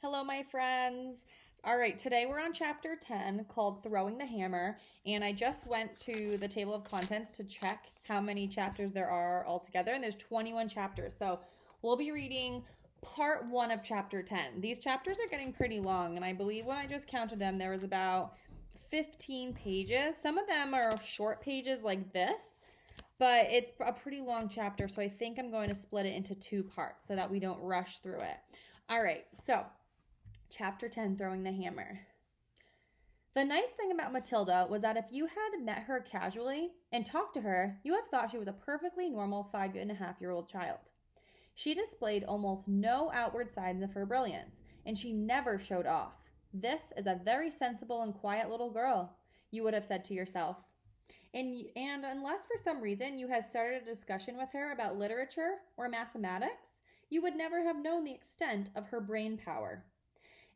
Hello, my friends. All right, today we're on chapter 10 called Throwing the Hammer, and I just went to the table of contents to check how many chapters there are altogether, and there's 21 chapters. So we'll be reading part 1 of chapter 10. These chapters are getting pretty long, and I believe when I just counted them, there was about 15 pages. Some of them are short pages like this, but it's a pretty long chapter, so I think I'm going to split it into 2 parts so that we don't rush through it. All right, so Chapter 10, Throwing the Hammer. The nice thing about Matilda was that if you had met her casually and talked to her, you would have thought she was a perfectly normal 5.5-year-old child. She displayed almost no outward signs of her brilliance, and she never showed off. This is a very sensible and quiet little girl, you would have said to yourself. And unless for some reason you had started a discussion with her about literature or mathematics, you would never have known the extent of her brain power.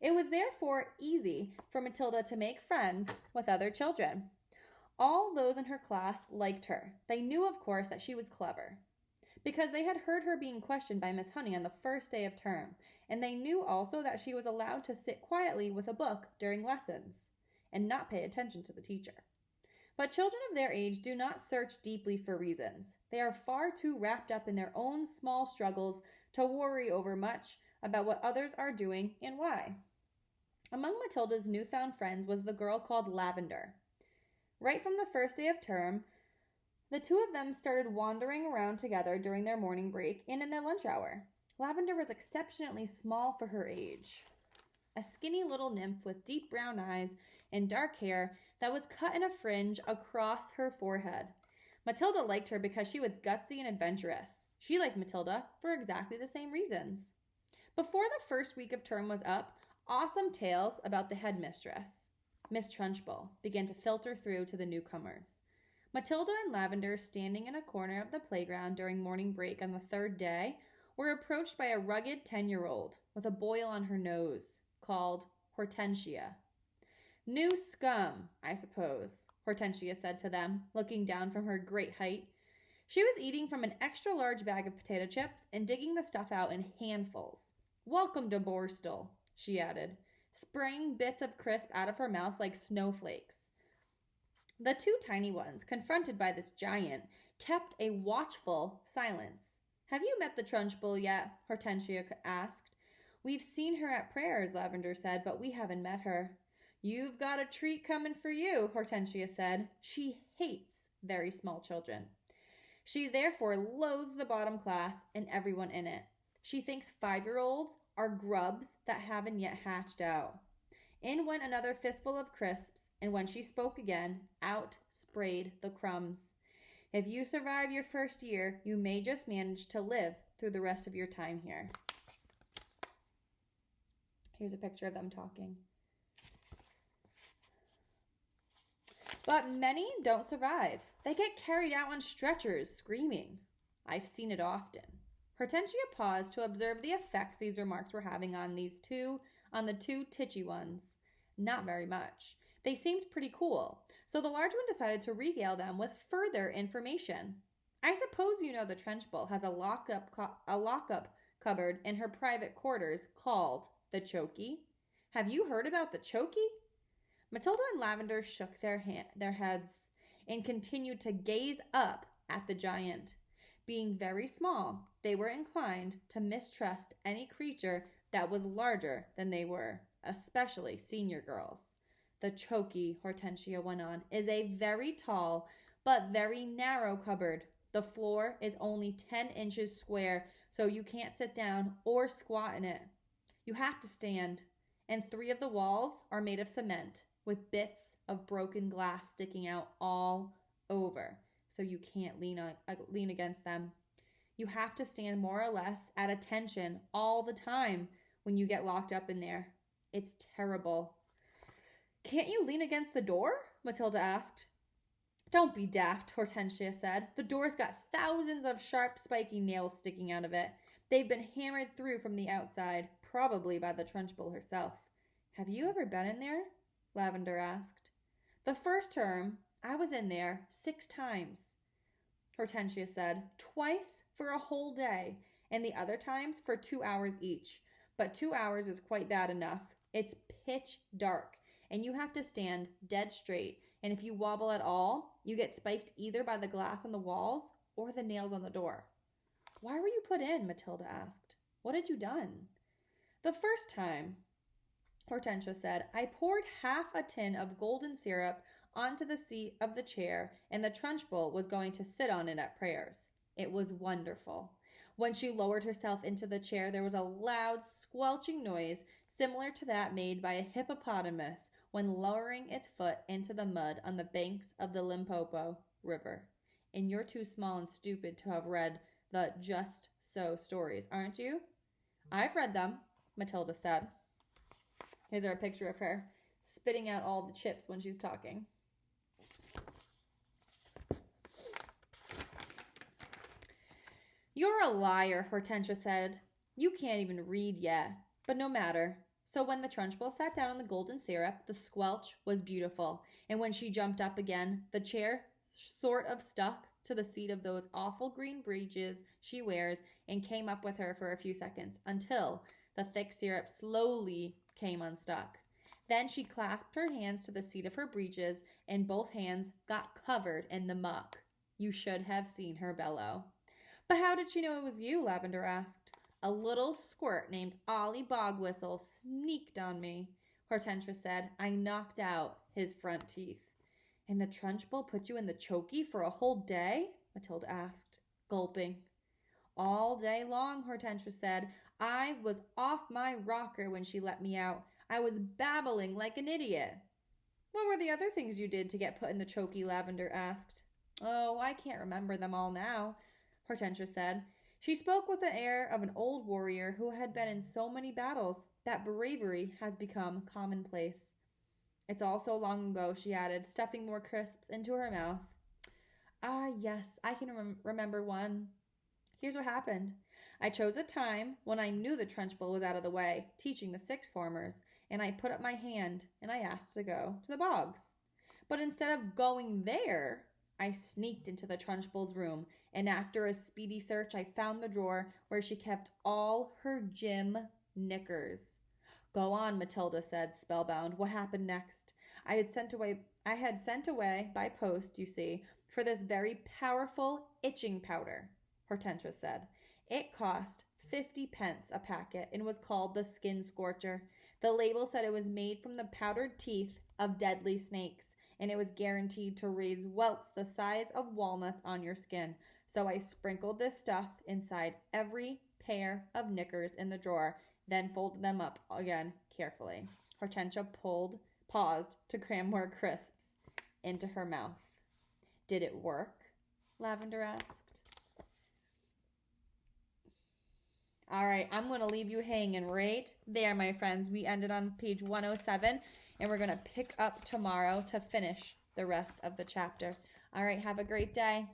It was therefore easy for Matilda to make friends with other children. All those in her class liked her. They knew, of course, that she was clever, because they had heard her being questioned by Miss Honey on the first day of term, and they knew also that she was allowed to sit quietly with a book during lessons and not pay attention to the teacher. But children of their age do not search deeply for reasons. They are far too wrapped up in their own small struggles to worry over much about what others are doing and why. Among Matilda's newfound friends was the girl called Lavender. Right from the first day of term, the two of them started wandering around together during their morning break and in their lunch hour. Lavender was exceptionally small for her age, a skinny little nymph with deep brown eyes and dark hair that was cut in a fringe across her forehead. Matilda liked her because she was gutsy and adventurous. She liked Matilda for exactly the same reasons. Before the first week of term was up, awesome tales about the headmistress, Miss Trunchbull, began to filter through to the newcomers. Matilda and Lavender, standing in a corner of the playground during morning break on the third day, were approached by a rugged 10-year-old with a boil on her nose, called Hortensia. "New scum, I suppose," Hortensia said to them, looking down from her great height. She was eating from an extra-large bag of potato chips and digging the stuff out in handfuls. "Welcome to Borstal," she added, spraying bits of crisp out of her mouth like snowflakes. The two tiny ones, confronted by this giant, kept a watchful silence. "Have you met the Trunchbull yet?" Hortensia asked. "We've seen her at prayers," Lavender said, "but we haven't met her." "You've got a treat coming for you," Hortensia said. She hates very small children. She therefore loathes the bottom class and everyone in it. She thinks 5-year-olds are grubs that haven't yet hatched out. In went another fistful of crisps, and when she spoke again, out sprayed the crumbs. "If you survive your first year, you may just manage to live through the rest of your time here." Here's a picture of them talking. "But many don't survive. They get carried out on stretchers, screaming. I've seen it often." Hortensia paused to observe the effects these remarks were having on the two titchy ones. Not very much. They seemed pretty cool, so the large one decided to regale them with further information. "I suppose you know the Trunchbull has a lockup cupboard in her private quarters called the Chokey. Have you heard about the Chokey?" Matilda and Lavender shook their heads and continued to gaze up at the giant. Being very small, they were inclined to mistrust any creature that was larger than they were, especially senior girls. "The Chokey," Hortensia went on, "is a very tall but very narrow cupboard. The floor is only 10 inches square, so you can't sit down or squat in it. You have to stand, and 3 of the walls are made of cement, with bits of broken glass sticking out all over, so you can't lean against them. You have to stand more or less at attention all the time when you get locked up in there. It's terrible." "Can't you lean against the door?" Matilda asked. "Don't be daft," Hortensia said. "The door's got thousands of sharp, spiky nails sticking out of it. They've been hammered through from the outside, probably by the Trunchbull herself." "Have you ever been in there?" Lavender asked. "The first term, I was in there 6 times, Hortensia said. "Twice for a whole day, and the other times for 2 hours each. but 2 hours is quite bad enough. It's pitch dark, and you have to stand dead straight, and if you wobble at all, you get spiked either by the glass on the walls or the nails on the door. Why were you put in? Matilda asked. What had you done? The first time, Hortensia said, I poured half a tin of golden syrup onto the seat of the chair, and the Trunchbull was going to sit on it at prayers. It was wonderful. When she lowered herself into the chair, there was a loud squelching noise similar to that made by a hippopotamus when lowering its foot into the mud on the banks of the Limpopo River. And you're too small and stupid to have read the Just So stories, aren't you? I've read them, Matilda said. Here's our picture of her spitting out all the chips when she's talking. You're a liar, Hortensia said. You can't even read yet. But no matter. So when the Trunchbull sat down on the golden syrup, the squelch was beautiful. And when she jumped up again, the chair sort of stuck to the seat of those awful green breeches she wears and came up with her for a few seconds until the thick syrup slowly came unstuck. Then she clasped her hands to the seat of her breeches and both hands got covered in the muck. You should have seen her bellow. But how did she know it was you? Lavender asked. A little squirt named Ollie Bogwhistle sneaked on me, Hortensia said. I knocked out his front teeth. And the Trunchbull put you in the chokey for a whole day? Matilda asked, gulping. All day long, Hortensia said. I was off my rocker when she let me out. I was babbling like an idiot. What were the other things you did to get put in the chokey? Lavender asked. Oh, I can't remember them all now, Hortensia said. She spoke with the air of an old warrior who had been in so many battles that bravery has become commonplace. It's all so long ago, she added, stuffing more crisps into her mouth. Ah, yes, I can remember one. Here's what happened. I chose a time when I knew the Trunchbull was out of the way, teaching the sixth formers, and I put up my hand and I asked to go to the bogs. But instead of going there, I sneaked into the Trunchbull's room, and after a speedy search, I found the drawer where she kept all her gym knickers. Go on, Matilda said, spellbound. What happened next? I had sent away by post, you see, for this very powerful itching powder, Hortensia said. It cost 50 pence a packet and was called the Skin Scorcher. The label said it was made from the powdered teeth of deadly snakes, and it was guaranteed to raise welts the size of walnuts on your skin. So I sprinkled this stuff inside every pair of knickers in the drawer, then folded them up again carefully. Hortensia paused to cram more crisps into her mouth. Did it work? Lavender asked. All right, I'm going to leave you hanging right there, my friends. We ended on page 107, and we're going to pick up tomorrow to finish the rest of the chapter. All right, have a great day.